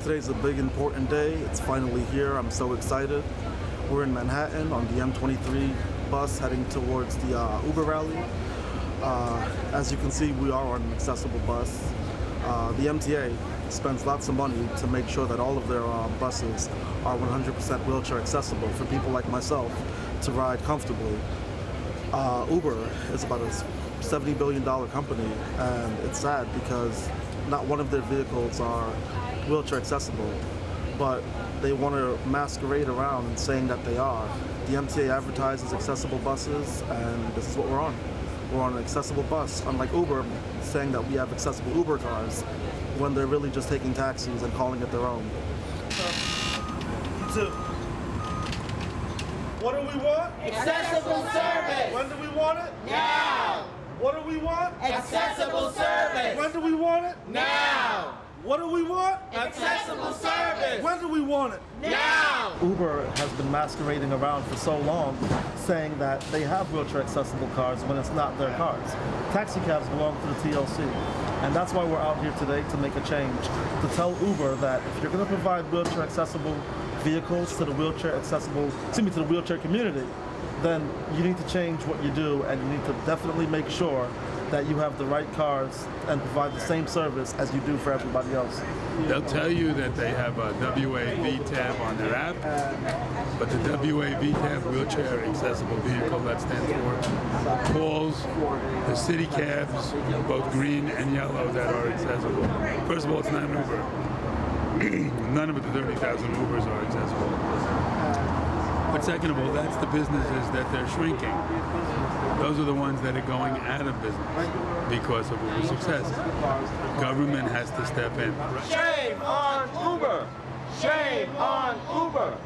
Today's a big important day. It's finally here. I'm so excited. We're in Manhattan on the M23 bus heading towards the Uber rally. As you can see, we are on an accessible bus. The MTA spends lots of money to make sure that all of their buses are 100% wheelchair accessible for people like myself to ride comfortably. Uber is about a $70 billion company, and it's sad because not one of their vehicles are wheelchair accessible, but they want to masquerade around saying that they are. The MTA advertises accessible buses, and this is what we're on. We're on an accessible bus, unlike Uber saying that we have accessible Uber cars when they're really just taking taxis and calling it their own. What do we want? Accessible service! When do we want it? Now! What do we want? Accessible service! When do we want it? Now! What do we want? Accessible service! When do we want it? Now! Uber has been masquerading around for so long saying that they have wheelchair accessible cars when it's not their cars. Taxi cabs belong to the TLC. And that's why we're out here today, to make a change, to tell Uber that if you're going to provide wheelchair accessible vehicles to the wheelchair community, then you need to change what you do, and you need to definitely make sure that you have the right cars and provide the same service as you do for everybody else. They'll tell you that they have a WAV tab on their app, but the WAV tab, wheelchair accessible vehicle, that stands for, calls the city cabs, both green and yellow, that are accessible. First of all, it's not an Uber. None of the 30,000 Ubers are accessible. But second of all, that's the businesses that they're shrinking. Those are the ones that are going out of business because of Uber's success. Government has to step in. Shame on Uber! Shame on Uber!